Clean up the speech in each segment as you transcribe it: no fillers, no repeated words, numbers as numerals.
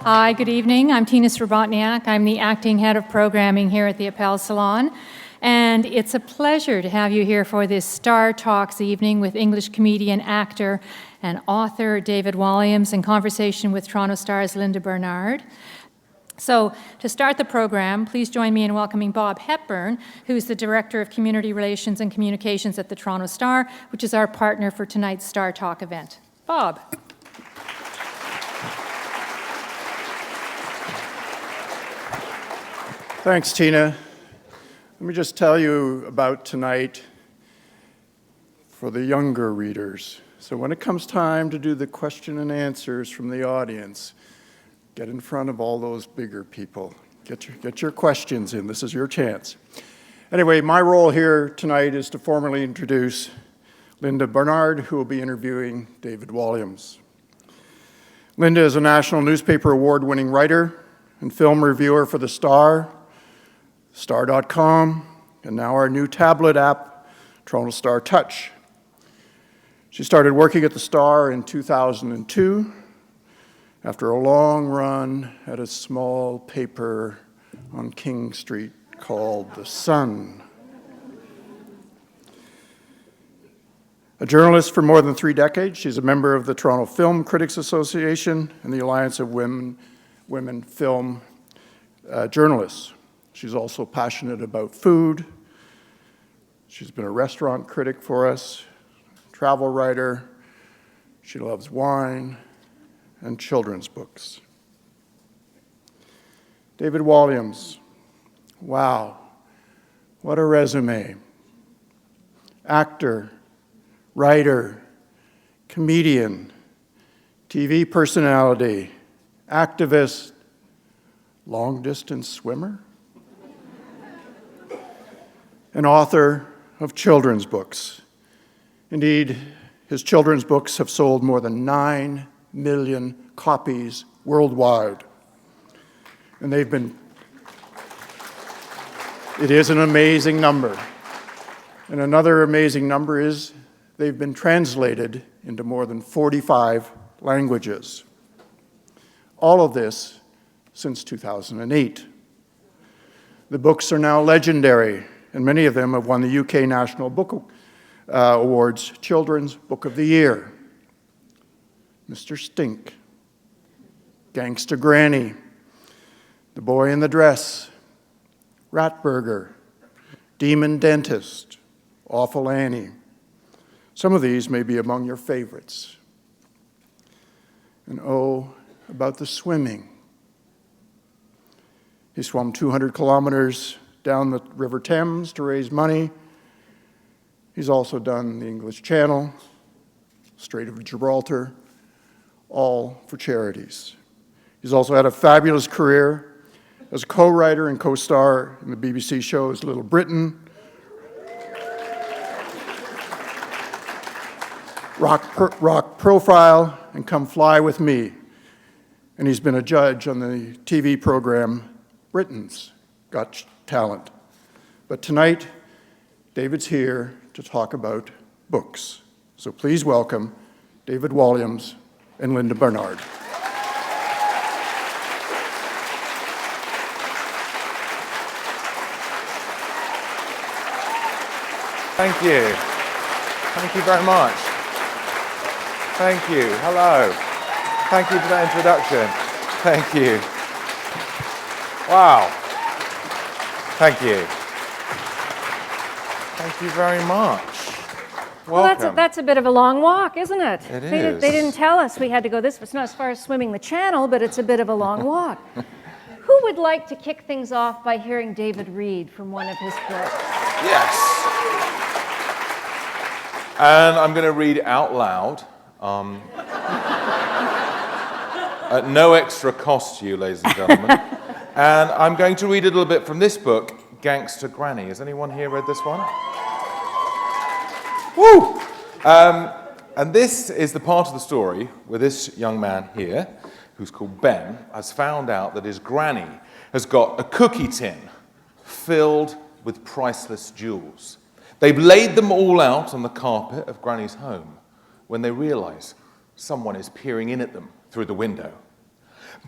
Hi, good evening. I'm Tina Srabotniak. I'm the acting head of programming here at the Appel Salon. And it's a pleasure to have you here for this Star Talks evening with English comedian, actor, and author David Walliams in conversation with Toronto Star's Linda Barnard. So, to start the program, please join me in welcoming Bob Hepburn, who's the Director of Community Relations and Communications at the Toronto Star, which is our partner for tonight's Star Talk event. Bob. Thanks, Tina. Let me just tell you about tonight for the younger readers. So when it comes time to do the question and answers from the audience, get in front of all those bigger people. Get your questions in. This is your chance. Anyway, my role here tonight is to formally introduce Linda Barnard, who will be interviewing David Walliams. Linda is a National Newspaper Award-winning writer and film reviewer for The Star, Star.com, and now our new tablet app, Toronto Star Touch. She started working at The Star in 2002 after a long run at a small paper on King Street called The Sun. A journalist for more than 3 decades, she's a member of the Toronto Film Critics Association and the Alliance of Women Film Journalists. She's also passionate about food. She's been a restaurant critic for us, travel writer. She loves wine and children's books. David Walliams, wow, what a resume. Actor, writer, comedian, TV personality, activist, long-distance swimmer, an author of children's books. Indeed, his children's books have sold more than 9 million copies worldwide. And it is an amazing number. And another amazing number is they've been translated into more than 45 languages. All of this since 2008. The books are now legendary, and many of them have won the UK National Book Awards Children's Book of the Year. Mr. Stink, Gangster Granny, The Boy in the Dress, Ratburger, Demon Dentist, Awful Annie. Some of these may be among your favorites. And oh, about the swimming. He swam 200 kilometers down the River Thames to raise money. He's also done the English Channel, Strait of Gibraltar, all for charities. He's also had a fabulous career as a co-writer and co-star in the BBC shows Little Britain, Rock Profile, and Come Fly With Me. And he's been a judge on the TV program Britain's Got Talent. But tonight, David's here to talk about books. So please welcome David Walliams and Linda Barnard. Thank you. Thank you very much. Thank you. Hello. Thank you for that introduction. Thank you. Wow. Thank you. Thank you very much. Welcome. Well, that's a bit of a long walk, isn't it? It is. They didn't tell us we had to go this. It's not as far as swimming the channel, but it's a bit of a long walk. Who would like to kick things off by hearing David read from one of his books? Yes. And I'm going to read out loud. At no extra cost to you, ladies and gentlemen. And I'm going to read a little bit from this book, Gangster Granny. Has anyone here read this one? Woo! And this is the part of the story where this young man here, who's called Ben, has found out that his granny has got a cookie tin filled with priceless jewels. They've laid them all out on the carpet of Granny's home when they realize someone is peering in at them through the window.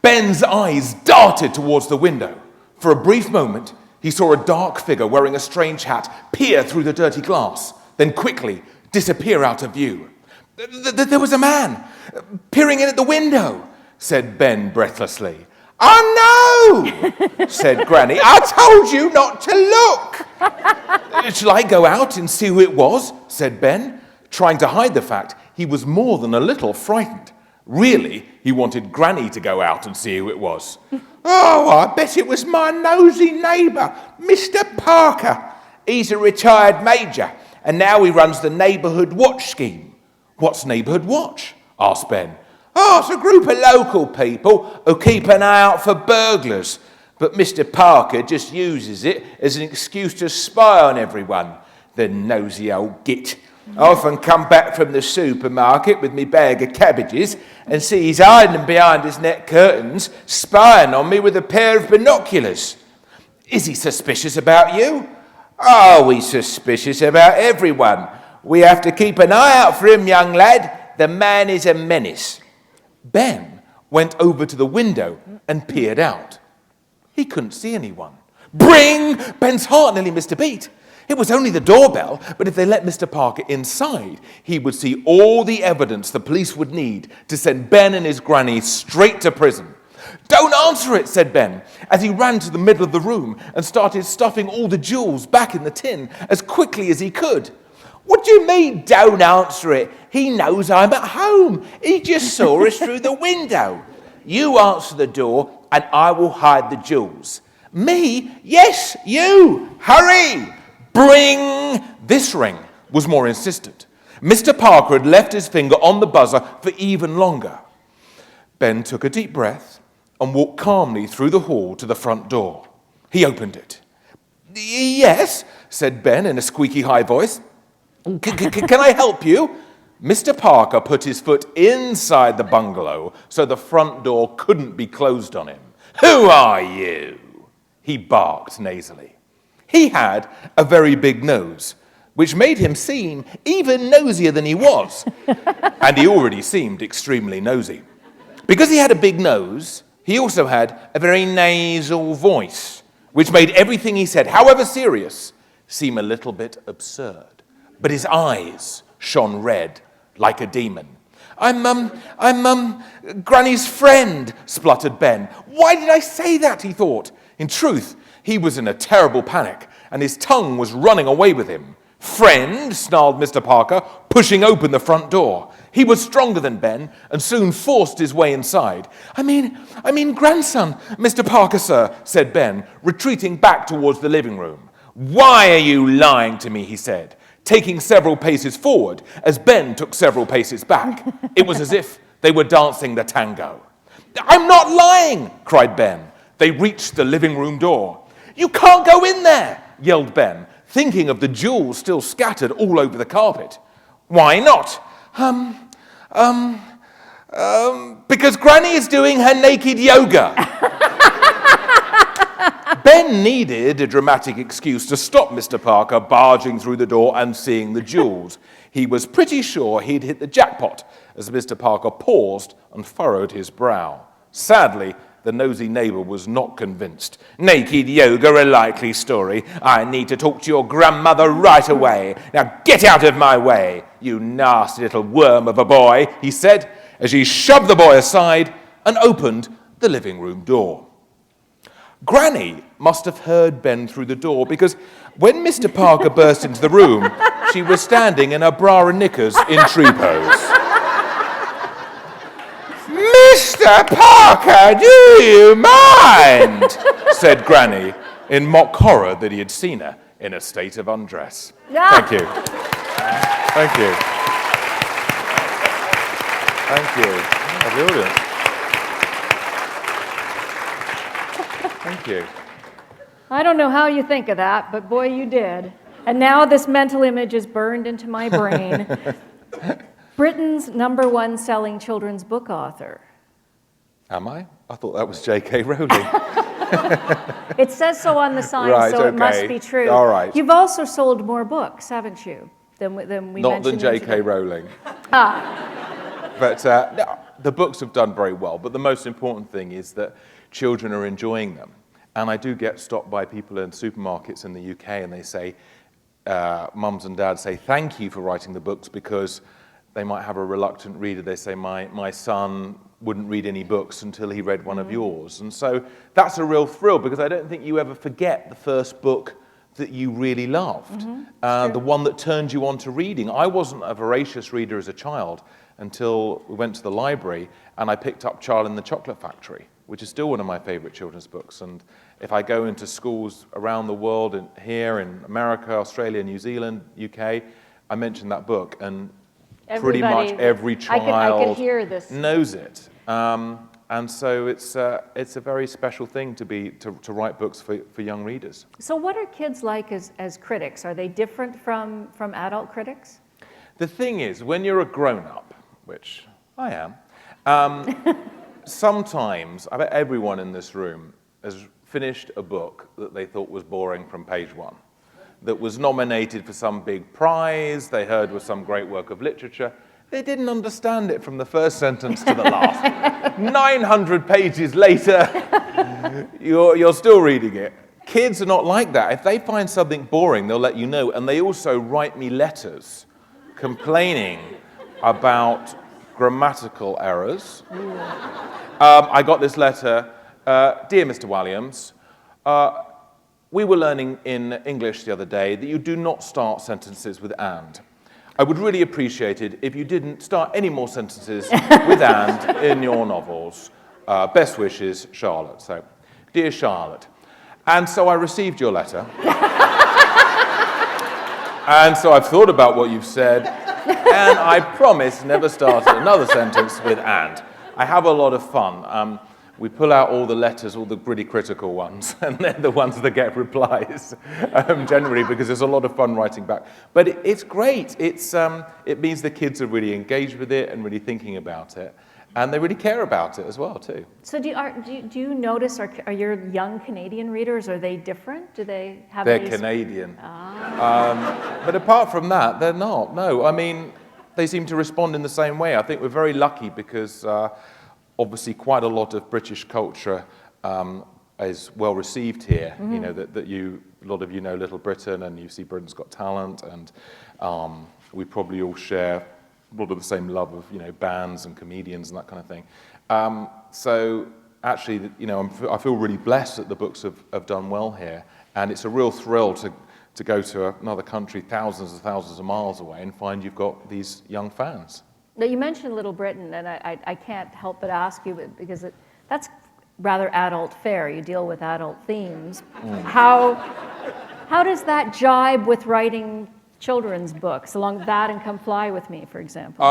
Ben's eyes darted towards the window. For a brief moment, he saw a dark figure wearing a strange hat peer through the dirty glass, then quickly disappear out of view. There was a man peering in at the window, said Ben breathlessly. Oh, no, said Granny. I told you not to look. Shall I go out and see who it was, said Ben, trying to hide the fact he was more than a little frightened. Really, he wanted Granny to go out and see who it was. Oh, I bet it was my nosy neighbour, Mr. Parker. He's a retired major, and now he runs the neighbourhood watch scheme. What's neighbourhood watch? Asked Ben. Oh, it's a group of local people who keep an eye out for burglars. But Mr. Parker just uses it as an excuse to spy on everyone. The nosy old git. I often come back from the supermarket with me bag of cabbages and see he's hiding behind his net curtains, spying on me with a pair of binoculars. Is he suspicious about you? Oh, he's suspicious about everyone. We have to keep an eye out for him, young lad. The man is a menace. Ben went over to the window and peered out. He couldn't see anyone. Bring! Ben's heart nearly missed a beat. It was only the doorbell, but if they let Mr. Parker inside, he would see all the evidence the police would need to send Ben and his granny straight to prison. Don't answer it, said Ben, as he ran to the middle of the room and started stuffing all the jewels back in the tin as quickly as he could. What do you mean, don't answer it? He knows I'm at home. He just saw us through the window. You answer the door and I will hide the jewels. Me? Yes, you. Hurry! Bring! This ring was more insistent. Mr. Parker had left his finger on the buzzer for even longer. Ben took a deep breath and walked calmly through the hall to the front door. He opened it. Yes, said Ben in a squeaky high voice. Can I help you? Mr. Parker put his foot inside the bungalow so the front door couldn't be closed on him. Who are you? He barked nasally. He had a very big nose, which made him seem even nosier than he was. And he already seemed extremely nosy. Because he had a big nose, he also had a very nasal voice, which made everything he said, however serious, seem a little bit absurd. But his eyes shone red like a demon. I'm Granny's friend, spluttered Ben. Why did I say that, he thought. In truth, he was in a terrible panic, and his tongue was running away with him. Friend, snarled Mr. Parker, pushing open the front door. He was stronger than Ben, and soon forced his way inside. I mean grandson, Mr. Parker, sir, said Ben, retreating back towards the living room. Why are you lying to me, he said, taking several paces forward as Ben took several paces back. It was as if they were dancing the tango. I'm not lying, cried Ben. They reached the living room door. You can't go in there, yelled Ben, thinking of the jewels still scattered all over the carpet. Why not? Because Granny is doing her naked yoga. Ben needed a dramatic excuse to stop Mr. Parker barging through the door and seeing the jewels. He was pretty sure he'd hit the jackpot as Mr. Parker paused and furrowed his brow. Sadly, the nosy neighbour was not convinced. Naked yoga, a likely story. I need to talk to your grandmother right away. Now get out of my way, you nasty little worm of a boy, he said, as he shoved the boy aside and opened the living room door. Granny must have heard Ben through the door because when Mr. Parker burst into the room, she was standing in her bra and knickers in tree pose. Mr. Parker, do you mind? Said Granny in mock horror that he had seen her in a state of undress. Thank you. Thank you. Thank you. Lovely audience. Thank you. I don't know how you think of that, but boy, you did. And now this mental image is burned into my brain. Britain's #1 selling children's book author. Am I? I thought that was J.K. Rowling. It says so on the sign, Right, so it must okay. be true. All right. You've also sold more books, haven't you, than we Not mentioned than J.K. today? Rowling. Ah. But the books have done very well, but the most important thing is that children are enjoying them. And I do get stopped by people in supermarkets in the UK, and they say, mums and dads say, thank you for writing the books, because they might have a reluctant reader. They say, my son wouldn't read any books until he read one of yours. And so that's a real thrill, because I don't think you ever forget the first book that you really loved, the one that turned you on to reading. I wasn't a voracious reader as a child until we went to the library and I picked up Charlie and the Chocolate Factory, which is still one of my favorite children's books. And if I go into schools around the world, here in America, Australia, New Zealand, UK, I mention that book, and pretty much every child I could hear this. knows it. And so it's a very special thing to write books for young readers. So what are kids like as critics? Are they different from adult critics? The thing is, when you're a grown-up, which I am, sometimes, I bet everyone in this room has finished a book that they thought was boring from page one, that was nominated for some big prize, they heard was some great work of literature. They didn't understand it from the first sentence to the last. 900 pages later, you're still reading it. Kids are not like that. If they find something boring, they'll let you know. And they also write me letters complaining about grammatical errors. I got this letter, dear Mr. Walliams, we were learning in English the other day that you do not start sentences with and. I would really appreciate it if you didn't start any more sentences with and in your novels. Best wishes, Charlotte. So, dear Charlotte. And so I received your letter. And so I've thought about what you've said, and I promise never start another sentence with and. I have a lot of fun. We pull out all the letters, all the really critical ones, and they're the ones that get replies, generally, because there's a lot of fun writing back. But it's great. It means the kids are really engaged with it and really thinking about it, and they really care about it as well, too. So do you notice, are your young Canadian readers, are they different? Do they have They're Canadian. But apart from that, they're not. No, I mean, they seem to respond in the same way. I think we're very lucky because obviously quite a lot of British culture is well received here. You know, a lot of you know Little Britain, and you see Britain's Got Talent, and we probably all share a lot of the same love of, you know, bands and comedians and that kind of thing. So actually, you know, I feel really blessed that the books have done well here, and it's a real thrill to go to another country thousands and thousands of miles away and find you've got these young fans. Now, you mentioned Little Britain, and I can't help but ask you, because that's rather adult fare. You deal with adult themes. How does that jibe with writing children's books, along that and Come Fly With Me, for example?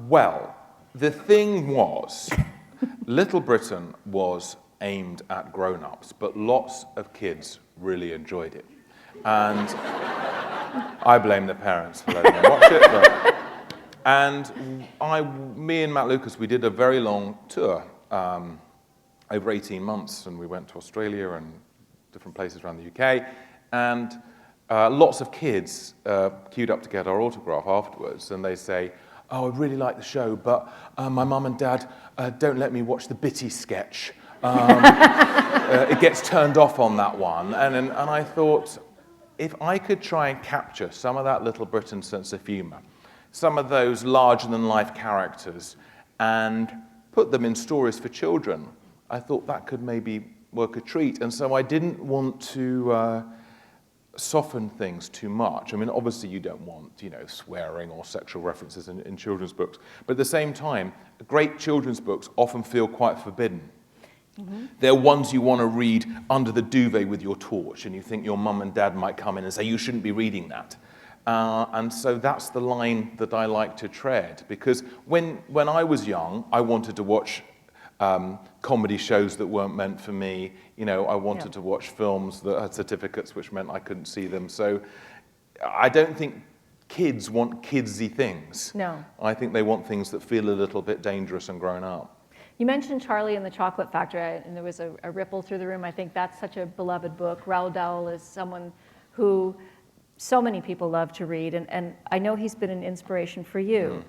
Well, the thing was, Little Britain was aimed at grown-ups, but lots of kids really enjoyed it. And I blame the parents for letting them watch it. And me and Matt Lucas, we did a very long tour, over 18 months, and we went to Australia and different places around the UK, and lots of kids queued up to get our autograph afterwards, and they say, oh, I really like the show, but my mum and dad don't let me watch the Bitty sketch. It gets turned off on that one. And I thought, if I could try and capture some of that Little Britain sense of humour, some of those larger-than-life characters, and put them in stories for children, I thought that could maybe work a treat. And so I didn't want to soften things too much. I mean, obviously you don't want, you know, swearing or sexual references in children's books. But at the same time, great children's books often feel quite forbidden. They're ones you want to read under the duvet with your torch, and you think your mum and dad might come in and say, you shouldn't be reading that. And so that's the line that I like to tread, because when I was young, I wanted to watch comedy shows that weren't meant for me. You know, I wanted to watch films that had certificates, which meant I couldn't see them. So I don't think kids want kidsy things. No. I think they want things that feel a little bit dangerous and grown up. You mentioned Charlie and the Chocolate Factory, and there was a ripple through the room. I think that's such a beloved book. Roald Dahl is someone who so many people love to read, and I know he's been an inspiration for you.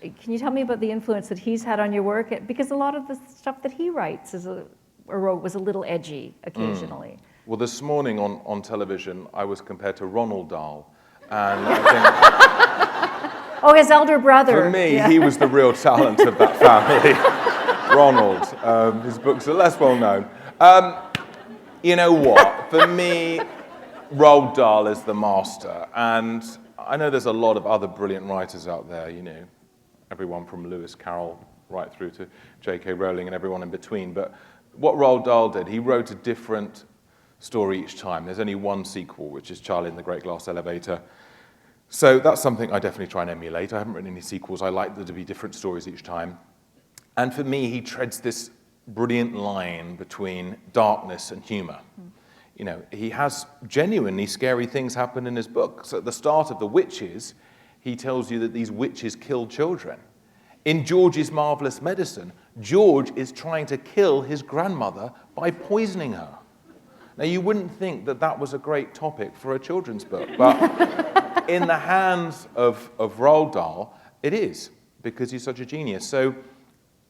Can you tell me about the influence that he's had on your work? Because a lot of the stuff that he writes or wrote was a little edgy occasionally. Well, this morning on television, I was compared to Roald Dahl. And I Oh, his elder brother. think, for me, he was the real talent of that family. Ronald. His books are less well known. You know what? For me, Roald Dahl is the master. And I know there's a lot of other brilliant writers out there, you know, everyone from Lewis Carroll right through to J.K. Rowling and everyone in between. But what Roald Dahl did, he wrote a different story each time. There's only one sequel, which is Charlie and the Great Glass Elevator. So that's something I definitely try and emulate. I haven't written any sequels. I like there to be different stories each time. And for me, he treads this brilliant line between darkness and humor. You know, he has genuinely scary things happen in his books. At the start of The Witches, he tells you that these witches kill children. In George's Marvelous Medicine, George is trying to kill his grandmother by poisoning her. Now, you wouldn't think that that was a great topic for a children's book, but in the hands of Roald Dahl, it is, because he's such a genius. So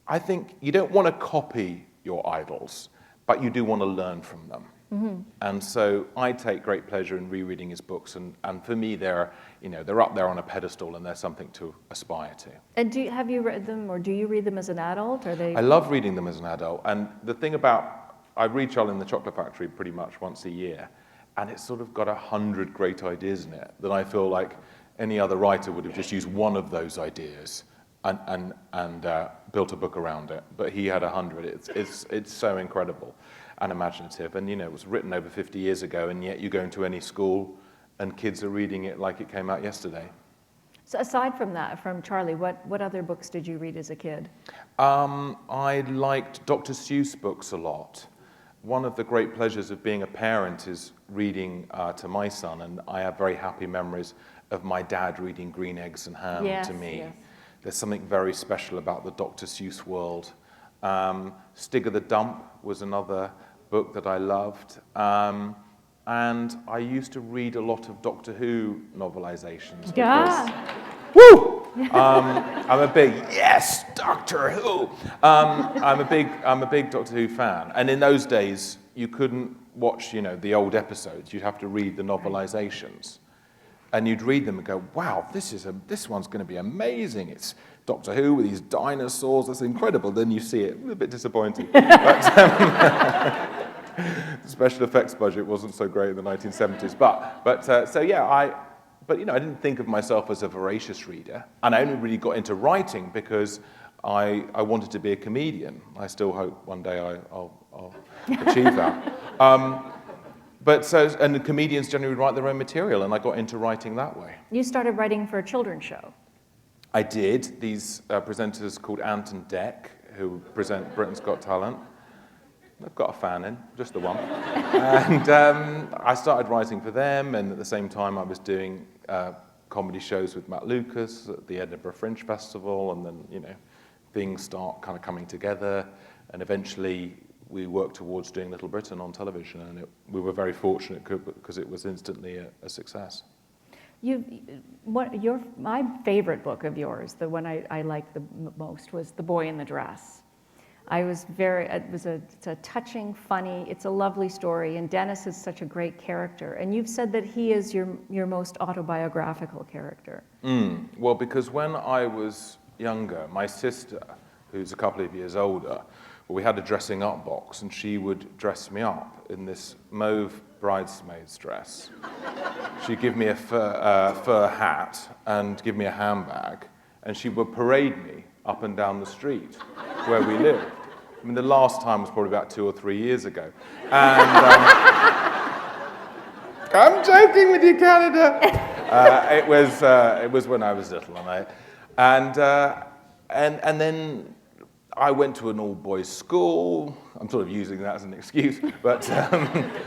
I think you don't want to copy your idols, but you do want to learn from them. And so I take great pleasure in rereading his books, and for me, they're up there on a pedestal, and they're something to aspire to. And have you read them, or do you read them as an adult? Are they? I love reading them as an adult, and the thing about I read Charlie and the Chocolate Factory pretty much once a year, and it's sort of got 100 great ideas in it that I feel like any other writer would have just used one of those ideas and built a book around it. But he had 100. It's so incredible and imaginative. And, you know, it was written over 50 years ago, and yet you go into any school and kids are reading it like it came out yesterday. So aside from that, from Charlie, what other books did you read as a kid? I liked Dr. Seuss books a lot. One of the great pleasures of being a parent is reading to my son, and I have very happy memories of my dad reading Green Eggs and Ham to me. Yes. There's something very special about the Dr. Seuss world. Stig of the Dump was another book that I loved. And I used to read a lot of Doctor Who novelizations. Woo! I'm a big yes, Doctor Who. I'm a big Doctor Who fan, and in those days you couldn't watch, the old episodes. You'd have to read the novelizations, and you'd read them and go, "Wow, this one's going to be amazing. It's Doctor Who with these dinosaurs. That's incredible." Then you see it, a bit disappointing. But, the special effects budget wasn't so great in the 1970s, But I didn't think of myself as a voracious reader, and I only really got into writing because I wanted to be a comedian. I still hope one day I'll achieve that. And the comedians generally write their own material, and I got into writing that way. You started writing for a children's show. I did. These presenters called Ant and Dec, who present Britain's Got Talent. I've got a fan in, just the one. And I started writing for them, and at the same time I was doing comedy shows with Matt Lucas at the Edinburgh Fringe Festival, and then, things start kind of coming together, and eventually we worked towards doing Little Britain on television, and we were very fortunate because it was instantly a success. My favorite book of yours, the one I liked the most, was The Boy in the Dress. It's a touching, funny, it's a lovely story, and Dennis is such a great character. And you've said that he is your most autobiographical character. Well, because when I was younger, my sister, who's a couple of years older, we had a dressing up box, and she would dress me up in this mauve bridesmaid's dress. She'd give me a fur hat and give me a handbag, and she would parade me up and down the street where we lived. I mean, the last time was probably about 2 or 3 years ago. And I'm joking with you, Canada. It was when I was little, and then I went to an all-boys school. I'm sort of using that as an excuse, but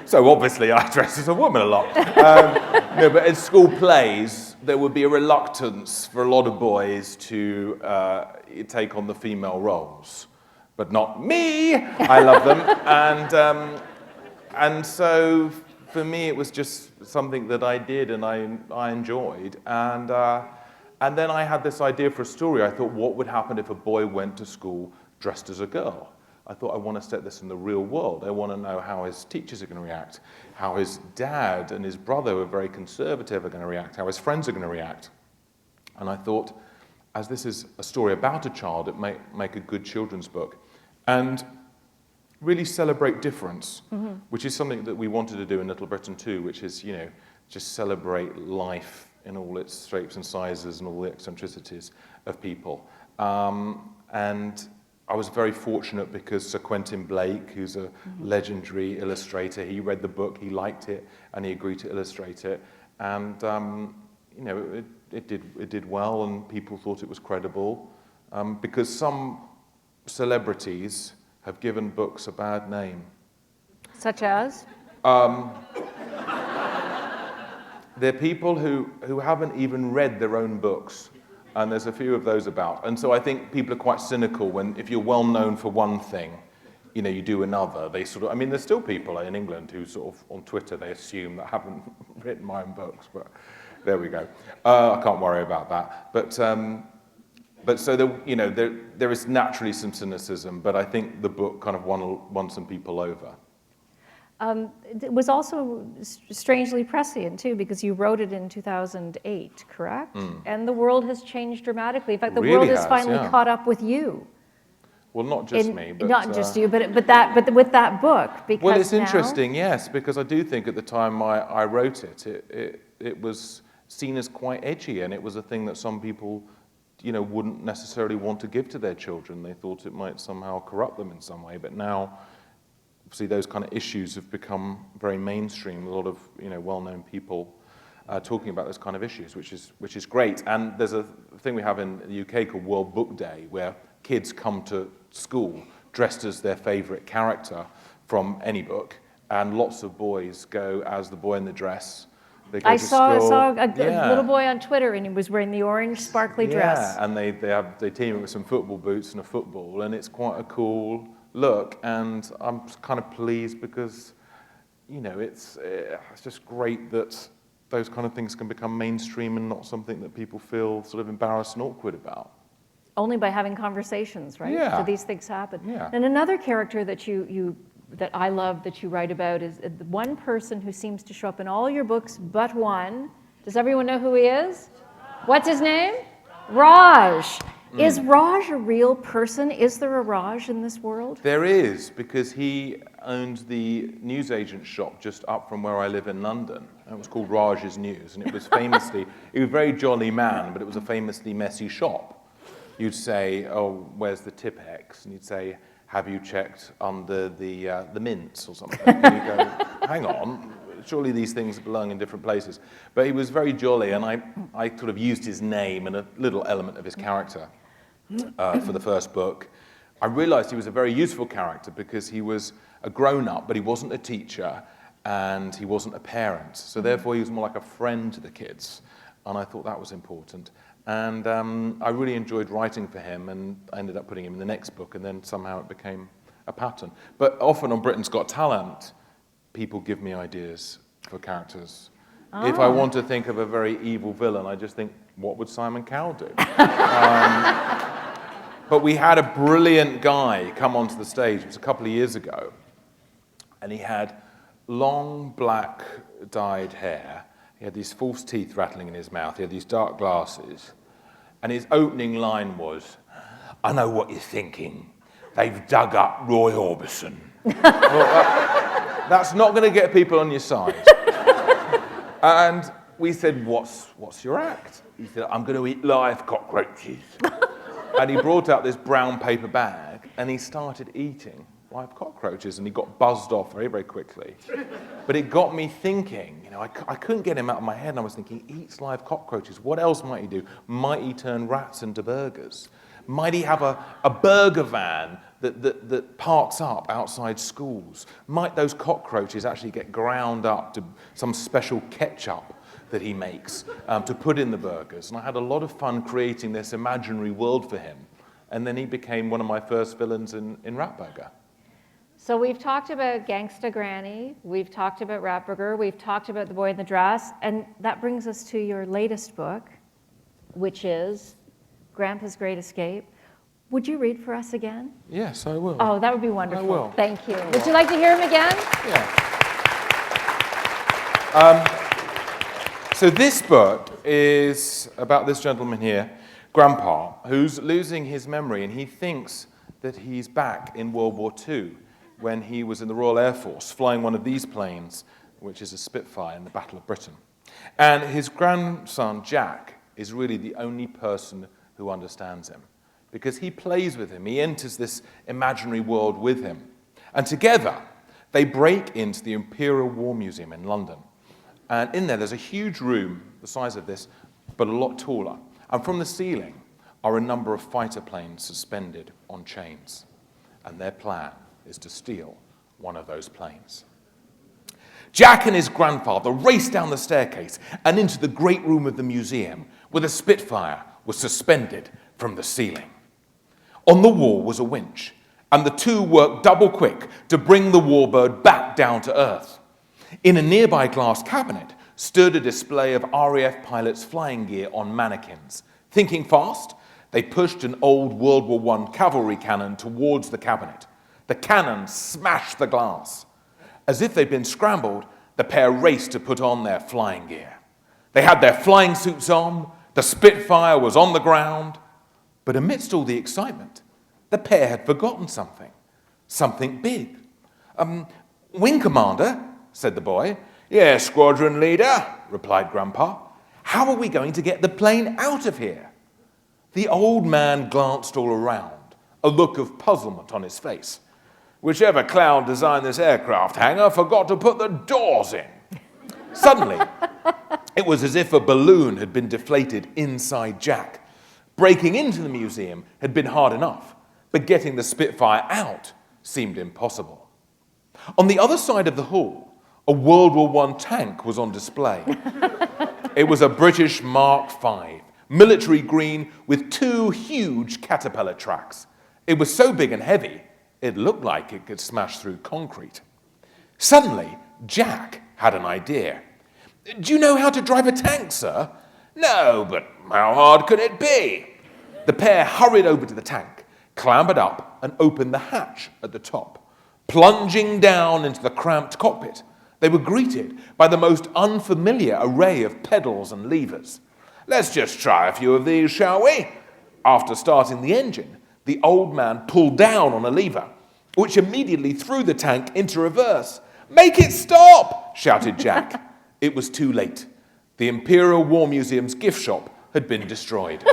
so obviously I dressed as a woman a lot. But in school plays, there would be a reluctance for a lot of boys to take on the female roles, but not me. I love them, and so for me it was just something that I did and I enjoyed, and And then I had this idea for a story. I thought, what would happen if a boy went to school dressed as a girl? I thought, I want to set this in the real world. I want to know how his teachers are going to react, how his dad and his brother, who are very conservative, are going to react, how his friends are going to react. And I thought, as this is a story about a child, it might make a good children's book. And really celebrate difference, which is something that we wanted to do in Little Britain too, which is, just celebrate life in all its shapes and sizes and all the eccentricities of people. And I was very fortunate because Sir Quentin Blake, who's a legendary illustrator, he read the book, he liked it, and he agreed to illustrate it. And it did well, and people thought it was credible, because some celebrities have given books a bad name. Such as? They're people who haven't even read their own books, and there's a few of those about. And so I think people are quite cynical when, if you're well known for one thing, you do another. They sort of, there's still people in England who sort of, on Twitter, they assume that I haven't written my own books, but there we go. I can't worry about that. But so there is naturally some cynicism, but I think the book kind of won some people over. It was also strangely prescient, too, because you wrote it in 2008, correct? And the world has changed dramatically. In fact, the world has finally caught up with you. Well, not just me, but... Not just you, but with that book, because well, it's interesting, yes, because I do think at the time I wrote it was seen as quite edgy, and it was a thing that some people, wouldn't necessarily want to give to their children. They thought it might somehow corrupt them in some way, but now... Obviously, those kind of issues have become very mainstream. A lot of well-known people talking about those kind of issues, which is great. And there's a thing we have in the UK called World Book Day, where kids come to school dressed as their favourite character from any book, and lots of boys go as the boy in the dress. They go I to saw school. a little boy on Twitter, and he was wearing the orange sparkly dress. Yeah, and they team it with some football boots and a football, and it's quite a cool look, and I'm kind of pleased because, it's just great that those kind of things can become mainstream and not something that people feel sort of embarrassed and awkward about. Only by having conversations, right? Yeah. So these things happen. Yeah. And another character that that I love that you write about is the one person who seems to show up in all your books but one. Does everyone know who he is? What's his name? Raj. Is Raj a real person? Is there a Raj in this world? There is, because he owned the newsagent shop just up from where I live in London. It was called Raj's News, and it was famously, he was a very jolly man, but it was a famously messy shop. You'd say, oh, where's the Tipex? And you'd say, have you checked under the mints or something? And you go, hang on, surely these things belong in different places. But he was very jolly, and I sort of used his name and a little element of his character. For the first book. I realized he was a very useful character because he was a grown-up, but he wasn't a teacher, and he wasn't a parent. So therefore, he was more like a friend to the kids, and I thought that was important. And I really enjoyed writing for him, and I ended up putting him in the next book, and then somehow it became a pattern. But often on Britain's Got Talent, people give me ideas for characters. If I want to think of a very evil villain, I just think, what would Simon Cowell do? But we had a brilliant guy come onto the stage, it was a couple of years ago, and he had long black dyed hair, he had these false teeth rattling in his mouth, he had these dark glasses, and his opening line was, I know what you're thinking, they've dug up Roy Orbison. Well, that's not going to get people on your side. And we said, what's your act? He said, I'm going to eat live cockroaches. And he brought out this brown paper bag, and he started eating live cockroaches, and he got buzzed off very, very quickly. But it got me thinking, I couldn't get him out of my head, and I was thinking, he eats live cockroaches, what else might he do? Might he turn rats into burgers? Might he have a burger van that parks up outside schools? Might those cockroaches actually get ground up to some special ketchup that he makes to put in the burgers? And I had a lot of fun creating this imaginary world for him. And then he became one of my first villains in Ratburger. So we've talked about Gangster Granny, we've talked about Ratburger, we've talked about The Boy in the Dress, and that brings us to your latest book, which is Grandpa's Great Escape. Would you read for us again? Yes, I will. Oh, that would be wonderful. I will. Thank you. Would you like to hear him again? Yeah. So this book is about this gentleman here, Grandpa, who's losing his memory, and he thinks that he's back in World War II when he was in the Royal Air Force flying one of these planes, which is a Spitfire in the Battle of Britain. And his grandson, Jack, is really the only person who understands him because he plays with him. He enters this imaginary world with him. And together, they break into the Imperial War Museum in London. And in there's a huge room, the size of this, but a lot taller. And from the ceiling are a number of fighter planes suspended on chains. And their plan is to steal one of those planes. Jack and his grandfather race down the staircase and into the great room of the museum where the Spitfire was suspended from the ceiling. On the wall was a winch, and the two worked double quick to bring the warbird back down to earth. In a nearby glass cabinet stood a display of RAF pilots' flying gear on mannequins. Thinking fast, they pushed an old World War I cavalry cannon towards the cabinet. The cannon smashed the glass. As if they'd been scrambled, the pair raced to put on their flying gear. They had their flying suits on, the Spitfire was on the ground, but amidst all the excitement, the pair had forgotten something big. "Wing Commander," said the boy. "Yes, Squadron Leader," replied Grandpa. "How are we going to get the plane out of here?" The old man glanced all around, a look of puzzlement on his face. "Whichever clown designed this aircraft hangar forgot to put the doors in." Suddenly, it was as if a balloon had been deflated inside Jack. Breaking into the museum had been hard enough, but getting the Spitfire out seemed impossible. On the other side of the hall, a World War I tank was on display. It was a British Mark V, military green with two huge caterpillar tracks. It was so big and heavy, it looked like it could smash through concrete. Suddenly, Jack had an idea. "Do you know how to drive a tank, sir?" "No, but how hard could it be?" The pair hurried over to the tank, clambered up, and opened the hatch at the top. Plunging down into the cramped cockpit, they were greeted by the most unfamiliar array of pedals and levers. "Let's just try a few of these, shall we?" After starting the engine, the old man pulled down on a lever, which immediately threw the tank into reverse. "Make it stop!" shouted Jack. It was too late. The Imperial War Museum's gift shop had been destroyed.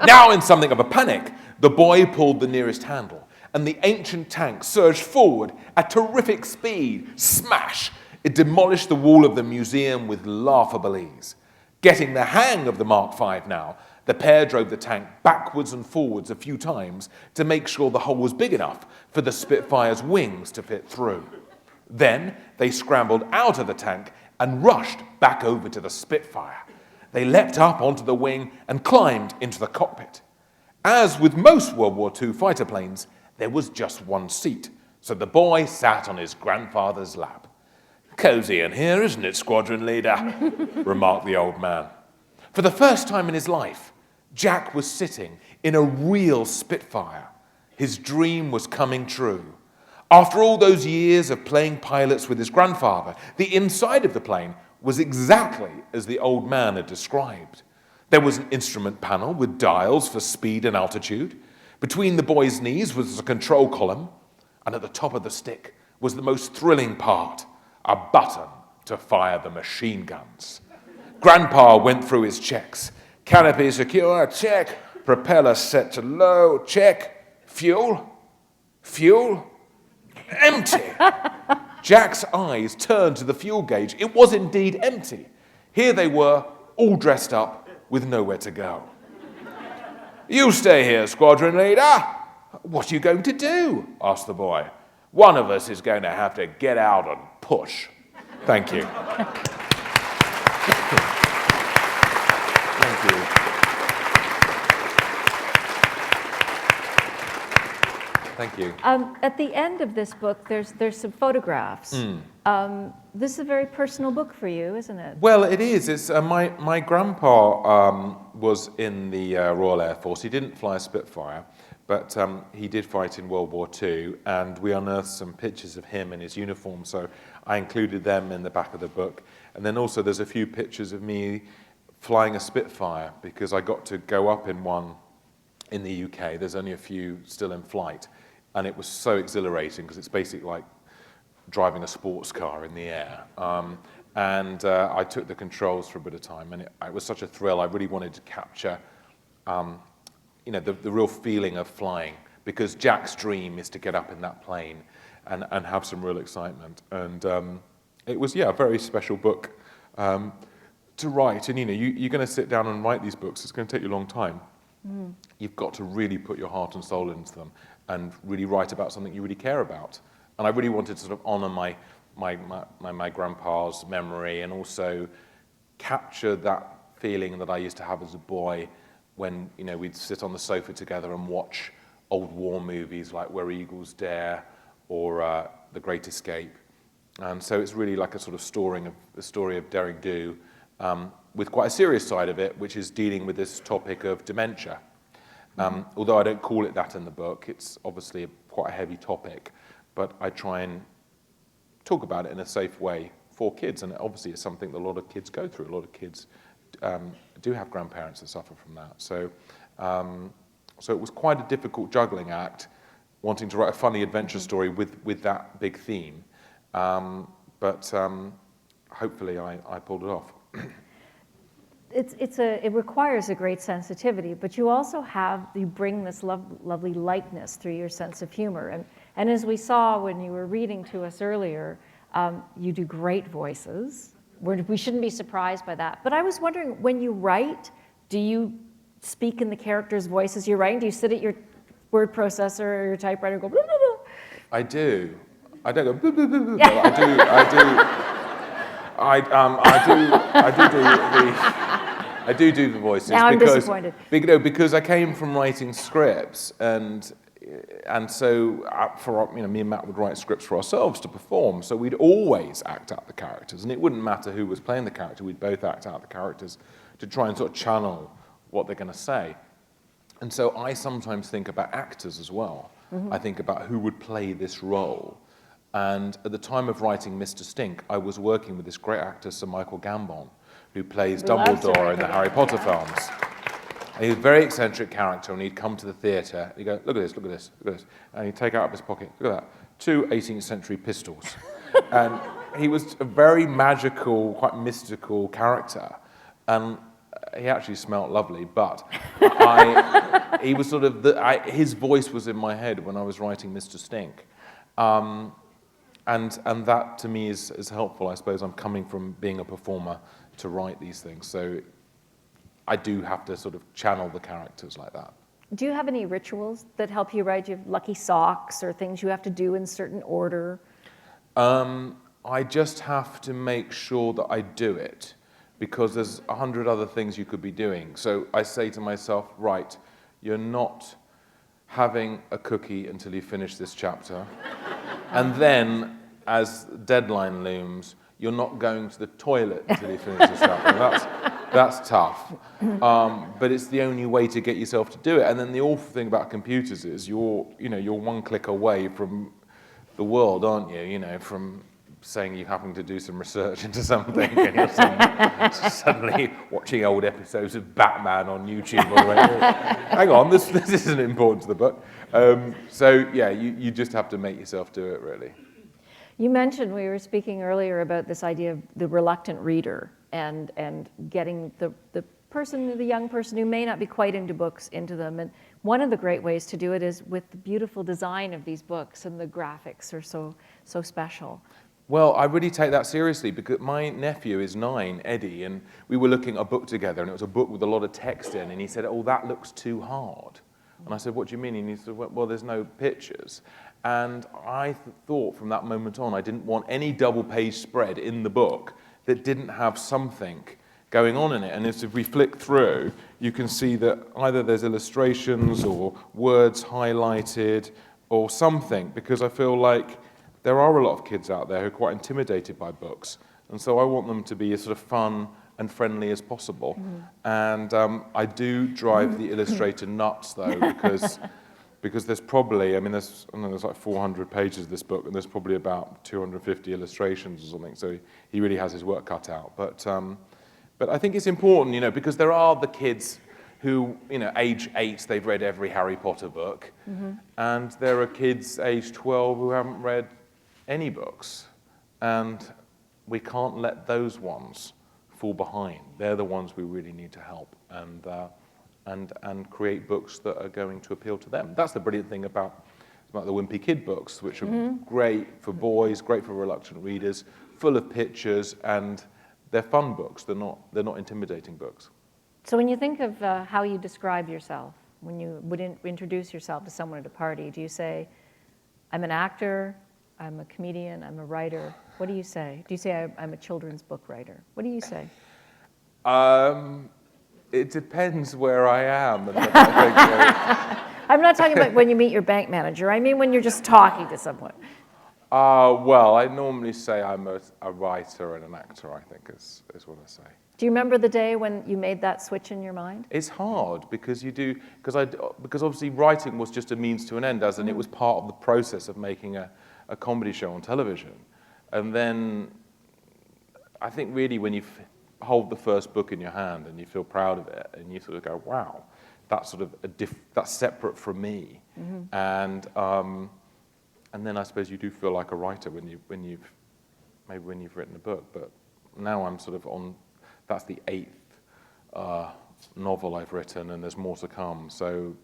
Now, in something of a panic, the boy pulled the nearest handle, and the ancient tank surged forward at terrific speed. Smash! It demolished the wall of the museum with laughable ease. Getting the hang of the Mark V now, the pair drove the tank backwards and forwards a few times to make sure the hole was big enough for the Spitfire's wings to fit through. Then they scrambled out of the tank and rushed back over to the Spitfire. They leapt up onto the wing and climbed into the cockpit. As with most World War II fighter planes, there was just one seat, so the boy sat on his grandfather's lap. "Cozy in here, isn't it, Squadron Leader?" remarked the old man. For the first time in his life, Jack was sitting in a real Spitfire. His dream was coming true. After all those years of playing pilots with his grandfather, the inside of the plane was exactly as the old man had described. There was an instrument panel with dials for speed and altitude. Between the boy's knees was a control column, and at the top of the stick was the most thrilling part, a button to fire the machine guns. Grandpa went through his checks. Canopy secure, check. Propeller set to low, check. Fuel, empty. Jack's eyes turned to the fuel gauge. It was indeed empty. Here they were, all dressed up, with nowhere to go. "You stay here, Squadron Leader." "What are you going to do?" asked the boy. "One of us is going to have to get out and push." Thank you. Thank you. Thank you. At the end of this book, there's some photographs. This is a very personal book for you, isn't it? Well, it is. It's my grandpa was in the Royal Air Force. He didn't fly a Spitfire, but he did fight in World War II, and we unearthed some pictures of him in his uniform, so I included them in the back of the book. And then also there's a few pictures of me flying a Spitfire, because I got to go up in one in the UK. There's only a few still in flight, and it was so exhilarating, because it's basically like driving a sports car in the air. I took the controls for a bit of time, and it was such a thrill. I really wanted to capture the real feeling of flying, because Jack's dream is to get up in that plane and have some real excitement. And it was, a very special book to write. And you're going to sit down and write these books. It's going to take you a long time. You've got to really put your heart and soul into them and really write about something you really care about. And I really wanted to sort of honor my grandpa's memory, and also capture that feeling that I used to have as a boy when we'd sit on the sofa together and watch old war movies like Where Eagles Dare or The Great Escape. And so it's really like a sort of story of daring do, with quite a serious side of it, which is dealing with this topic of dementia. Although I don't call it that in the book, it's obviously quite a heavy topic, but I try and talk about it in a safe way for kids, and obviously it's something that a lot of kids go through. A lot of kids do have grandparents that suffer from that. So it was quite a difficult juggling act, wanting to write a funny adventure story with that big theme. But hopefully I pulled it off. It requires a great sensitivity, but you also bring this lovely lightness through your sense of humor. And as we saw when you were reading to us earlier, you do great voices. We shouldn't be surprised by that. But I was wondering, when you write, do you speak in the characters' voices you're writing? Do you sit at your word processor or your typewriter and go, blah, blah, blah? I do. I don't go, blah, blah, blah, blah, but I do do the voices. Now I'm disappointed. Because I came from writing scripts, and so me and Matt would write scripts for ourselves to perform. So we'd always act out the characters, and it wouldn't matter who was playing the character. We'd both act out the characters to try and sort of channel what they're going to say. And so I sometimes think about actors as well. I think about who would play this role. And at the time of writing Mr. Stink, I was working with this great actor, Sir Michael Gambon, who plays Dumbledore in the Harry Potter films. And he's a very eccentric character, and he'd come to the theatre, and he'd go, look at this, look at this, look at this. And he'd take out of his pocket, look at that, 2 18th century pistols. And he was a very magical, quite mystical character. And he actually smelt lovely, but he was sort of, his voice was in my head when I was writing Mr. Stink. And that to me is helpful. I suppose I'm coming from being a performer to write these things, so I do have to sort of channel the characters like that. Do you have any rituals that help you write? Do you have lucky socks or things you have to do in certain order? I just have to make sure that I do it, because there's 100 other things you could be doing. So I say to myself, right, you're not having a cookie until you finish this chapter. And then, as deadline looms, you're not going to the toilet until you finish this chapter. That's tough. But it's the only way to get yourself to do it. And then the awful thing about computers is you're one click away from the world, aren't you? From saying you're having to do some research into something, and you're suddenly watching old episodes of Batman on YouTube. Hang on, this isn't important to the book. You just have to make yourself do it, really. You mentioned, we were speaking earlier about this idea of the reluctant reader and getting the young person who may not be quite into books into them. And one of the great ways to do it is with the beautiful design of these books, and the graphics are so special. Well, I really take that seriously, because my nephew is 9, Eddie, and we were looking at a book together, and it was a book with a lot of text in, and he said, oh, that looks too hard. And I said, what do you mean? And he said, well, there's no pictures. And I thought from that moment on, I didn't want any double-page spread in the book that didn't have something going on in it. And if we flick through, you can see that either there's illustrations or words highlighted, or something, because I feel like there are a lot of kids out there who are quite intimidated by books, and so I want them to be as sort of fun and friendly as possible. And I do drive the illustrator nuts, though, because there's probably, I mean, there's like 400 pages of this book, and there's probably about 250 illustrations or something, so he really has his work cut out. But I think it's important, you know, because there are the kids who, you know, age 8, they've read every Harry Potter book, and there are kids age 12 who haven't read any books, and we can't let those ones fall behind. They're the ones we really need to help and create books that are going to appeal to them. That's the brilliant thing about the Wimpy Kid books, which are great for boys, great for reluctant readers, full of pictures, and they're fun books. They're not intimidating books. So when you think of how you describe yourself, when you would introduce yourself to someone at a party, do you say, I'm an actor, I'm a comedian, I'm a writer? What do you say? Do you say I'm a children's book writer? What do you say? It depends where I am. And I think, I'm not talking about when you meet your bank manager. I mean when you're just talking to someone. well, I normally say I'm a writer and an actor, I think is what I say. Do you remember the day when you made that switch in your mind? It's hard because because obviously writing was just a means to an end, as in it was part of the process of making a comedy show on television. And then I think really when you hold the first book in your hand and you feel proud of it and you sort of go, wow, that's sort of that's separate from me. And then I suppose you do feel like a writer when you've written a book. But now I'm sort of on. That's the 8th novel I've written, and there's more to come. So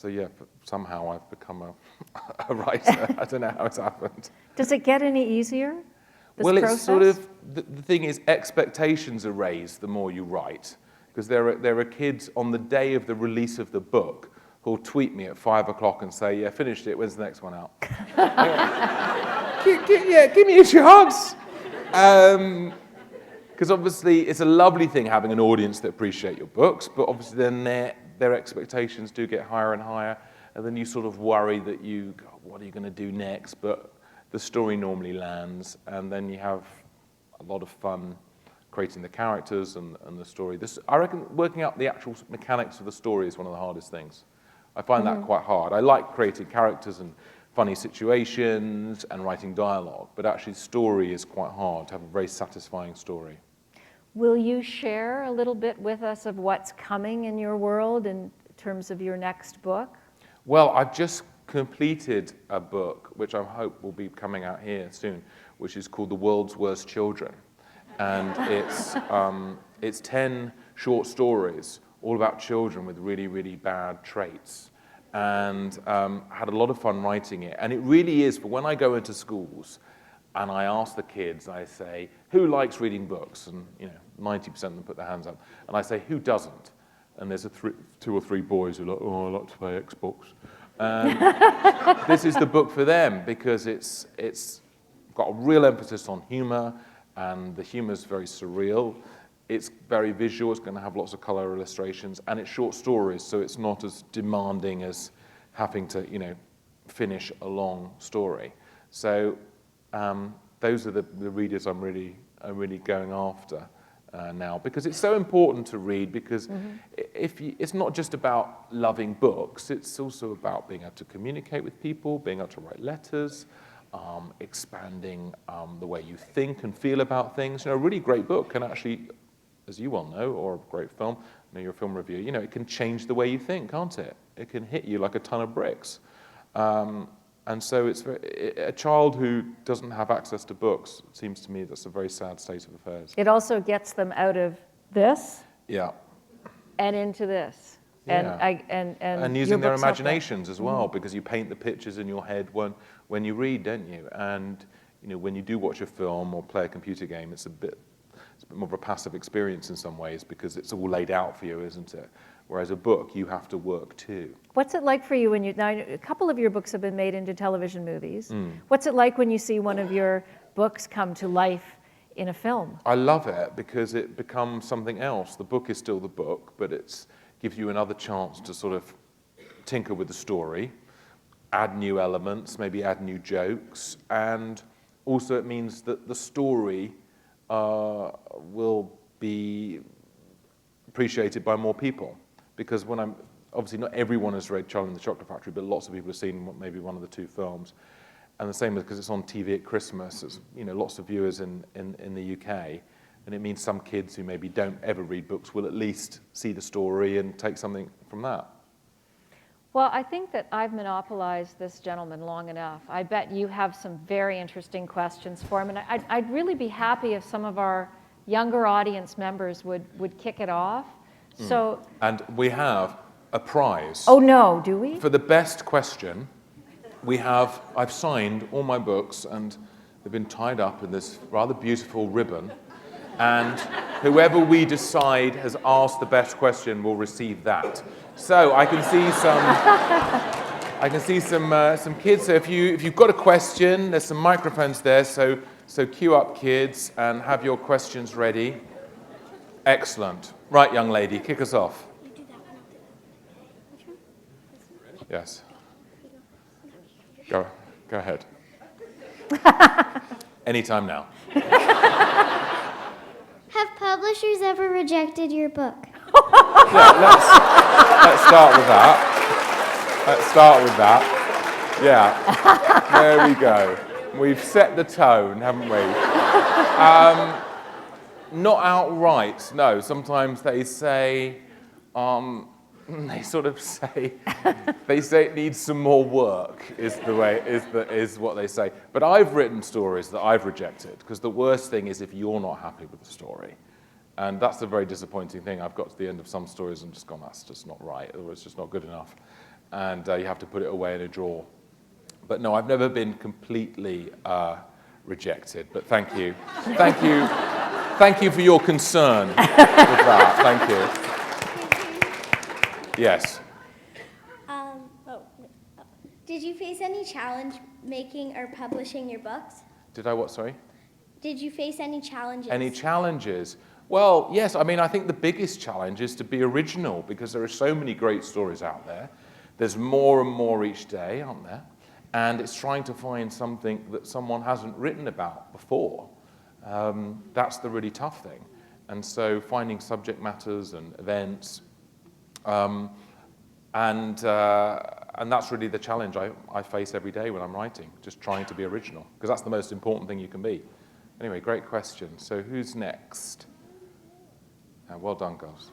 yeah, somehow I've become a writer. I don't know how it's happened. Does it get any easier, this well, process? It's sort of, the thing is, expectations are raised the more you write. Because there are kids on the day of the release of the book who'll tweet me at 5 o'clock and say, yeah, finished it, when's the next one out? Give me a chance. Because obviously it's a lovely thing having an audience that appreciate your books, but obviously then their expectations do get higher and higher, and then you sort of worry that what are you going to do next? But the story normally lands, and then you have a lot of fun creating the characters and the story. I reckon working out the actual mechanics of the story is one of the hardest things. I find that quite hard. I like creating characters and funny situations and writing dialogue, but actually story is quite hard, to have a very satisfying story. Will you share a little bit with us of what's coming in your world in terms of your next book? Well, I've just completed a book, which I hope will be coming out here soon, which is called The World's Worst Children. And it's 10 short stories, all about children with really, really bad traits. And I had a lot of fun writing it. And it really is, for when I go into schools and I ask the kids, I say, who likes reading books? And 90% of them put their hands up. And I say, who doesn't? And there's 2 or 3 boys who are like, oh, I like to play Xbox. And this is the book for them, because it's got a real emphasis on humor, and the humor is very surreal. It's very visual, it's going to have lots of color illustrations, and it's short stories, so it's not as demanding as having to, finish a long story. So those are the readers I'm really going after now, because it's so important to read, because it's not just about loving books, it's also about being able to communicate with people, being able to write letters, expanding the way you think and feel about things. A really great book can actually, as you well know, or a great film, you're a film reviewer, it can change the way you think, can't it? It can hit you like a ton of bricks. And so a child who doesn't have access to books, it seems to me that's a very sad state of affairs. It also gets them out of this and into this. Yeah. And using your their books help that. imaginations as well, because you paint the pictures in your head when you read, don't you? And when you do watch a film or play a computer game, it's a bit more of a passive experience in some ways, because it's all laid out for you, isn't it? Whereas a book, you have to work too. What's it like for you when now a couple of your books have been made into television movies. What's it like when you see one of your books come to life in a film? I love it, because it becomes something else. The book is still the book, but it gives you another chance to sort of tinker with the story. add new elements, maybe add new jokes, and also it means that the story will be appreciated by more people. Because obviously not everyone has read Charlie and the Chocolate Factory, but lots of people have seen maybe one of the two films. And the same because it's on TV at Christmas, it's, lots of viewers in the UK. And it means some kids who maybe don't ever read books will at least see the story and take something from that. Well, I think that I've monopolized this gentleman long enough. I bet you have some very interesting questions for him. And I'd really be happy if some of our younger audience members would kick it off. So, and we have a prize. Oh no, do we? For the best question, I've signed all my books and they've been tied up in this rather beautiful ribbon. And whoever we decide has asked the best question will receive that. So I can see some kids. So if you've got a question, there's some microphones there. So queue up, kids, and have your questions ready. Excellent. Right, young lady, kick us off. You do that one, I'll do that. Which one? Yes. Go ahead. Anytime now. Have publishers ever rejected your book? Yeah, let's start with that. Yeah, there we go. We've set the tone, haven't we? Not outright, no. Sometimes they say, they say it needs some more work, is what they say. But I've written stories that I've rejected, because the worst thing is if you're not happy with the story. And that's the very disappointing thing. I've got to the end of some stories and just gone, that's just not right, or it's just not good enough. And you have to put it away in a drawer. But no, I've never been completely rejected, but thank you. Thank you for your concern with that, thank you. Yes. Did you face any challenge making or publishing your books? Did I what, sorry? Did you face any challenges? Any challenges? Well, yes, I mean, I think the biggest challenge is to be original, because there are so many great stories out there. There's more and more each day, aren't there? And it's trying to find something that someone hasn't written about before. That's the really tough thing. And so finding subject matters and events, and that's really the challenge I face every day when I'm writing, just trying to be original, because that's the most important thing you can be. Anyway, great question. So who's next? Well done, girls.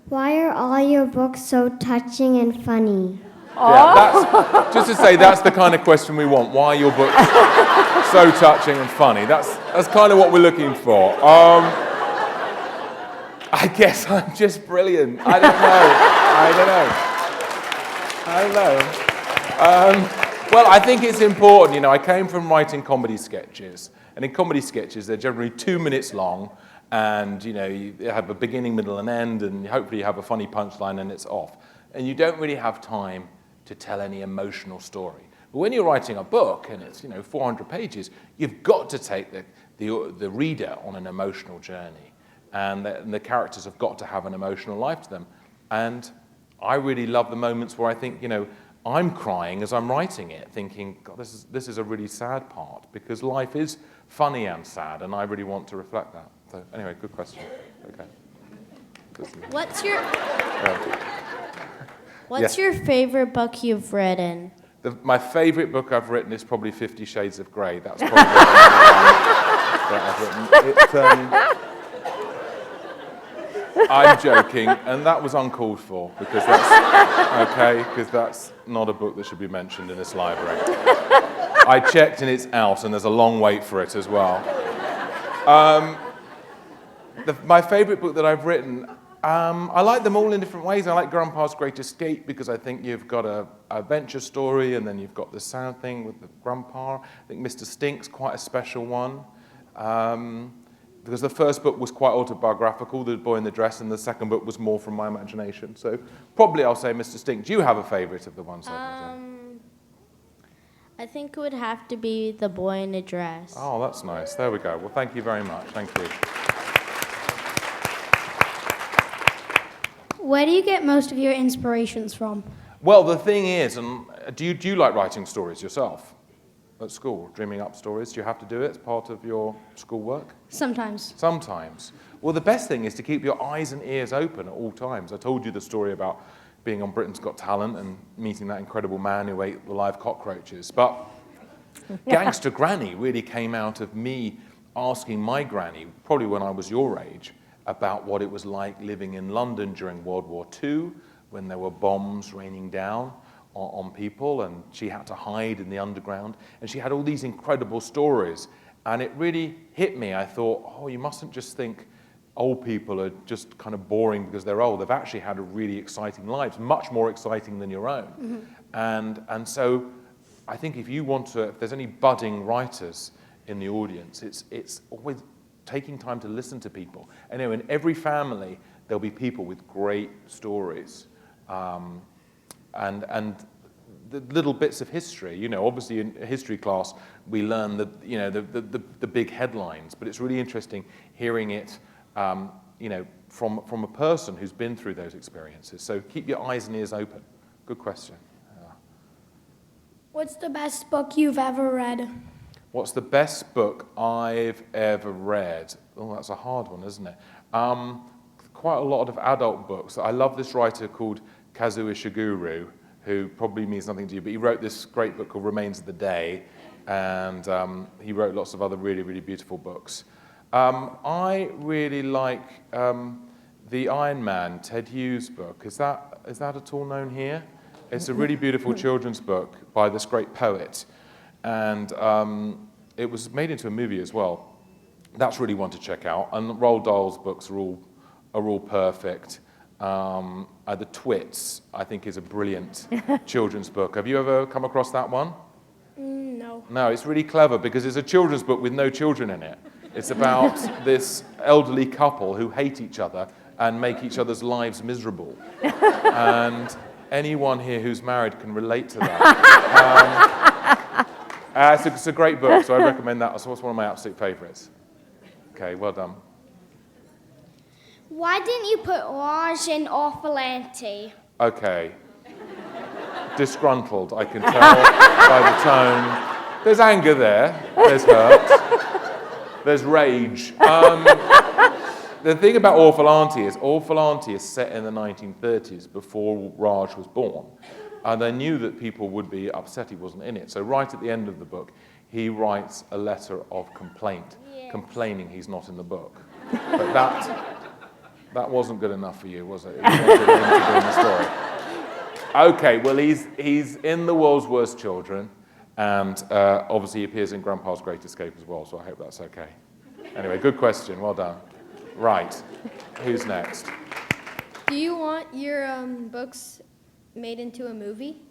Why are all your books so touching and funny? Yeah, that's, just to say, that's the kind of question we want. Why are your books so touching and funny? That's kind of what we're looking for. I guess I'm just brilliant. I don't know. Well, I think it's important. I came from writing comedy sketches. And in comedy sketches, they're generally 2 minutes long. And, you have a beginning, middle, and end. And hopefully you have a funny punchline and it's off. And you don't really have time to tell any emotional story. But when you're writing a book and it's 400 pages, you've got to take the reader on an emotional journey, and the characters have got to have an emotional life to them. And I really love the moments where I think I'm crying as I'm writing it, thinking, God, this is a really sad part, because life is funny and sad, and I really want to reflect that. So anyway, good question. Okay. What's your favorite book you've written? My favorite book I've written is probably 50 Shades of Grey. That's probably that I've written. I'm joking, and that was uncalled for, because that's not a book that should be mentioned in this library. I checked and it's out, and there's a long wait for it as well. My favorite book that I've written, I like them all in different ways. I like Grandpa's Great Escape, because I think you've got a adventure story, and then you've got the sad thing with the grandpa. I think Mr. Stink's quite a special one, because the first book was quite autobiographical, The Boy in the Dress, and the second book was more from my imagination. So probably I'll say Mr. Stink. Do you have a favorite of the ones I've written? I think it would have to be The Boy in the Dress. Oh, that's nice. There we go. Well, thank you very much. Thank you. Where do you get most of your inspirations from? Well, the thing is, and do you like writing stories yourself at school, dreaming up stories? Do you have to do it as part of your schoolwork? Sometimes. Sometimes. Well, the best thing is to keep your eyes and ears open at all times. I told you the story about being on Britain's Got Talent and meeting that incredible man who ate the live cockroaches. But Gangster Granny really came out of me asking my granny, probably when I was your age, about what it was like living in London during World War II, when there were bombs raining down on people, and she had to hide in the underground. And she had all these incredible stories. And it really hit me. I thought, oh, you mustn't just think old people are just kind of boring because they're old. They've actually had a really exciting lives, much more exciting than your own. And so I think if there's any budding writers in the audience, it's always taking time to listen to people. And in every family, there'll be people with great stories. And the little bits of history, obviously in history class, we learn the big headlines, but it's really interesting hearing it, from a person who's been through those experiences. So keep your eyes and ears open. Good question. What's the best book you've ever read? What's the best book I've ever read? Oh, that's a hard one, isn't it? Quite a lot of adult books. I love this writer called Kazuo Ishiguro, who probably means nothing to you, but he wrote this great book called Remains of the Day, and he wrote lots of other really, really beautiful books. I really like the Iron Man, Ted Hughes' book. Is that at all known here? It's a really beautiful children's book by this great poet, and it was made into a movie as well. That's really one to check out. And Roald Dahl's books are all perfect. The Twits, I think, is a brilliant children's book. Have you ever come across that one? No. No, it's really clever because it's a children's book with no children in it. It's about this elderly couple who hate each other and make each other's lives miserable. And anyone here who's married can relate to that. It's a great book, so I recommend that. It's one of my absolute favorites. Okay, well done. Why didn't you put orange in awful auntie? Okay. Disgruntled, I can tell by the tone. There's anger there. There's hurt. There's rage. The thing about Awful Auntie is set in the 1930s before Raj was born. And I knew that people would be upset he wasn't in it. So right at the end of the book, he writes a letter of complaint, complaining he's not in the book. But that wasn't good enough for you, was it? It was not good enough to be in the story. Okay, well, he's in The World's Worst Children, and obviously he appears in Grandpa's Great Escape as well, so I hope that's okay. Anyway, good question, well done. Right, who's next? Do you want your books made into a movie?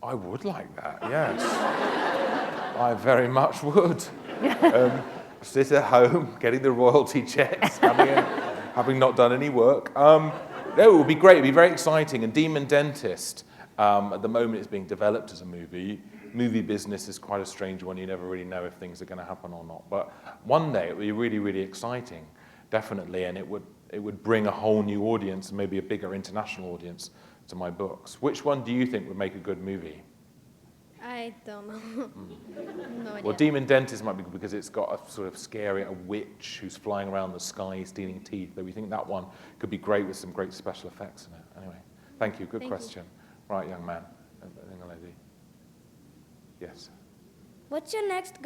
I would like that, yes. I very much would. Sit at home, getting the royalty checks, having not done any work. It would be great, it would be very exciting. And Demon Dentist, at the moment it's being developed as a movie. Movie business is quite a strange one. You never really know if things are going to happen or not. But one day it would be really, really exciting, definitely. And it would bring a whole new audience, maybe a bigger international audience, to my books. Which one do you think would make a good movie? I don't know. No idea. Well, Demon Dentist might be good because it's got a sort of scary, a witch who's flying around the sky stealing teeth. Though we think that one could be great with some great special effects in it. Anyway, thank you. Good question. Right, young man. Young lady. Yes. What's your next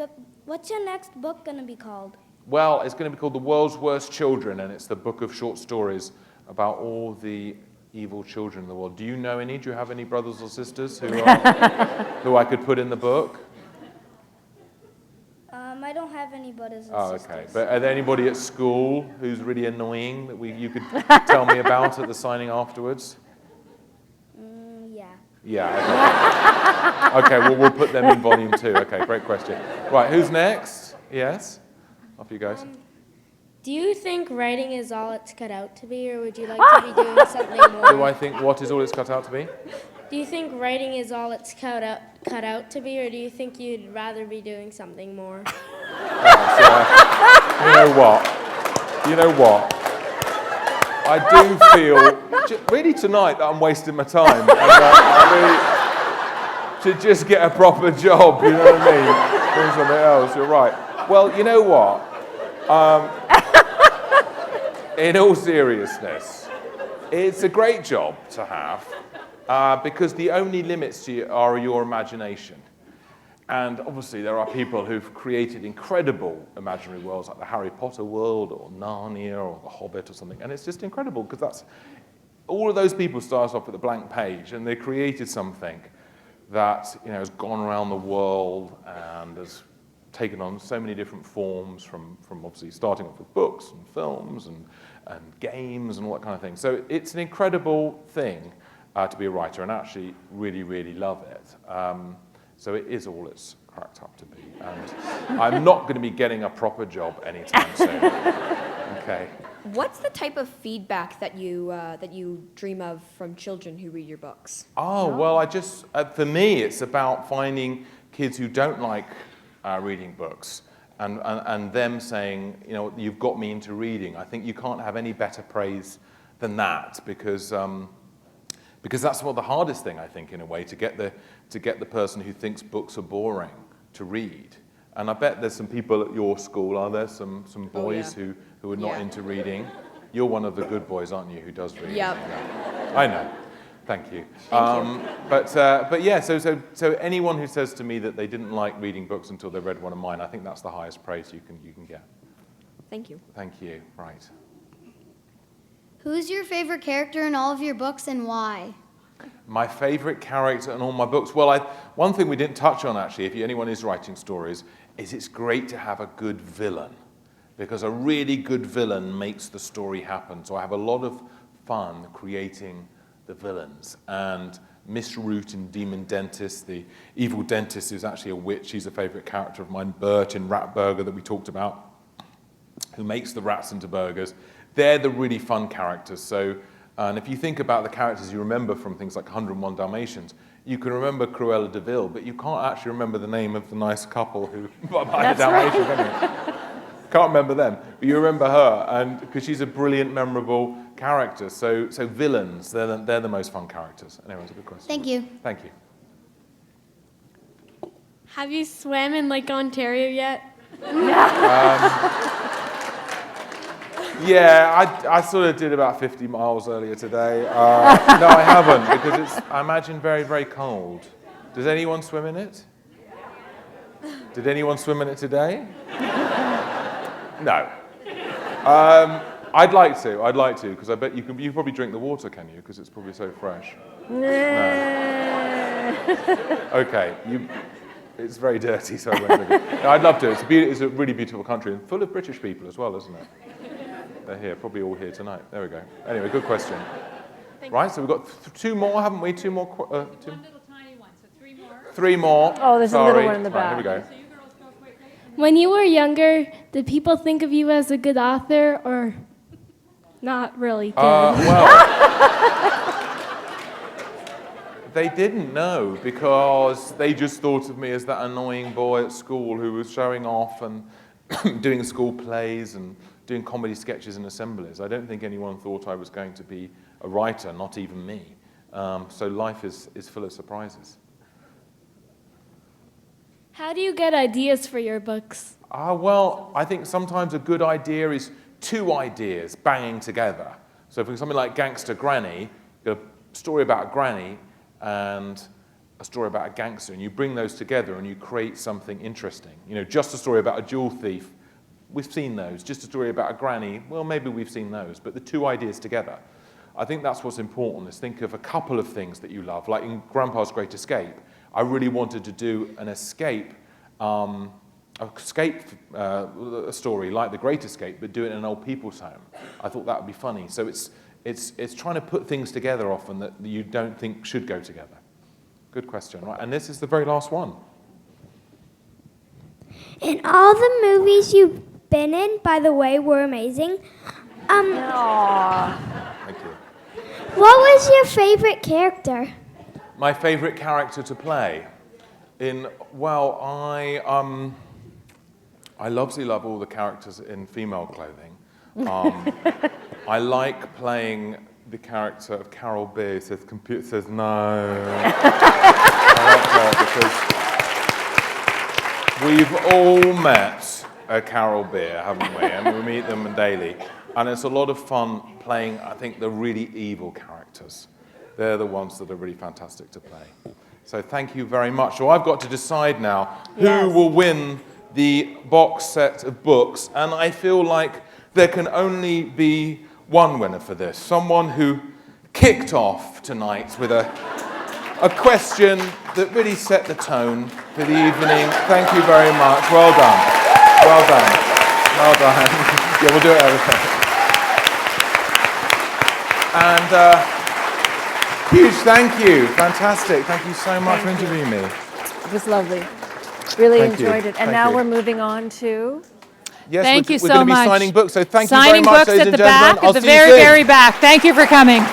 book gonna be called? Well, it's going to be called The World's Worst Children, and it's the book of short stories about all the evil children in the world. Do you know any? Do you have any brothers or sisters who I could put in the book? I don't have any brothers and Oh, sisters. okay. But are there anybody at school who's really annoying that you could tell me about at the signing afterwards? Yeah. Yeah. Okay. Okay. Well, we'll put them in volume 2. Okay. Great question. Right. Who's next? Yes. Off you guys. Do you think writing is all it's cut out to be, or would you like to be doing something more? Do I think what is all it's cut out to be? Do you think writing is all it's cut out to be, or do you think you'd rather be doing something more? You know what? I do feel really tonight that I'm wasting my time. And, to just get a proper job, you know what I mean? Doing something else, you're right. Well, you know what? In all seriousness, it's a great job to have because the only limits to you are your imagination. And obviously there are people who've created incredible imaginary worlds like the Harry Potter world or Narnia or the Hobbit or something. And it's just incredible because that's, all of those people start off with a blank page and they created something that, you know, has gone around the world and has taken on so many different forms from obviously starting off with books and films and games and all that kind of thing. So it's an incredible thing to be a writer and actually really, really love it. So it is all it's cracked up to be. And I'm not going to be getting a proper job anytime soon. Okay. What's the type of feedback that you dream of from children who read your books? Oh, well, I just, for me, it's about finding kids who don't like reading books and them saying, you know, you've got me into reading. I think you can't have any better praise than that because that's the hardest thing, I think, in a way, to get the person who thinks books are boring to read. And I bet there's some people at your school, are there, some boys who are not into reading? You're one of the good boys, aren't you, who does read? Yep. Yeah. I know. Thank you. Thank you. But yeah, so anyone who says to me that they didn't like reading books until they read one of mine, I think that's the highest praise you can get. Thank you. Thank you. Right. Who's your favorite character in all of your books and why? My favorite character in all my books? Well, one thing we didn't touch on, actually, if anyone is writing stories, is it's great to have a good villain, because a really good villain makes the story happen. So I have a lot of fun creating the villains. And Miss Root in Demon Dentist, the evil dentist who's actually a witch, she's a favorite character of mine. Bert in Rat Burger that we talked about, who makes the rats into burgers. They're the really fun characters. So, and if you think about the characters you remember from things like 101 Dalmatians, you can remember Cruella de Vil, but you can't actually remember the name of the nice couple who buy the Dalmatians, can you? Can't remember them, but you remember her, and because she's a brilliant, memorable character. So villains, they're the most fun characters. Anyway, it's a good question. Thank you. Thank you. Have you swam in Lake Ontario yet? Yeah, I sort of did about 50 miles earlier today. No, I haven't, because it's, I imagine, very, very cold. Does anyone swim in it? Did anyone swim in it today? No. I'd like to, because I bet you probably drink the water, can you? Because it's probably so fresh. No. Okay, it's very dirty, so I won't drink it. No, I'd love to. It's a really beautiful country, and full of British people as well, isn't it? They're here, probably all here tonight. There we go. Anyway, good question. Right, so we've got two more, haven't we? Two more. One little tiny one, so 3 more. 3 more. Oh, there's Sorry. a little one in the Right, back. here we go. So you girls go quickly. When you were younger, did people think of you as a good author or not really good? Well, they didn't know, because they just thought of me as that annoying boy at school who was showing off and doing school plays and doing comedy sketches and assemblies. I don't think anyone thought I was going to be a writer, not even me. So life is full of surprises. How do you get ideas for your books? Well, I think sometimes a good idea is 2 ideas banging together. So for something like Gangster Granny, you've got a story about a granny and a story about a gangster, and you bring those together and you create something interesting. You know, just a story about a jewel thief, we've seen those. Just a story about a granny, well, maybe we've seen those. But the 2 ideas together, I think that's what's important, is think of a couple of things that you love. Like in Grandpa's Great Escape, I really wanted to do an escape story like The Great Escape, but do it in an old people's home. I thought that would be funny. So it's trying to put things together often that you don't think should go together. Good question, right? And this is the very last one. And all the movies you've been in, by the way, were amazing. Aww. Thank you. What was your favorite character? My favorite character to play? Well, I obviously love all the characters in female clothing. I like playing the character of Carol B. Says computer says no. because we've all met a Carol Beer, haven't we? And we meet them daily. And it's a lot of fun playing, I think, the really evil characters. They're the ones that are really fantastic to play. So thank you very much. So I've got to decide now who will win the box set of books. And I feel like there can only be one winner for this. Someone who kicked off tonight with a question that really set the tone for the evening. Thank you very much. Well done. Well done. Well done. Yeah, we'll do it over. And huge thank you. Fantastic. Thank you so much for interviewing me. It was lovely. Really Thank you. enjoyed it. And Thank now you. we're moving on to... Yes, Thank you we're so going to be much. signing books, so thank you Signing very much, books ladies at and the gentlemen. back, I'll at the see you very, soon. very back. Thank you for coming.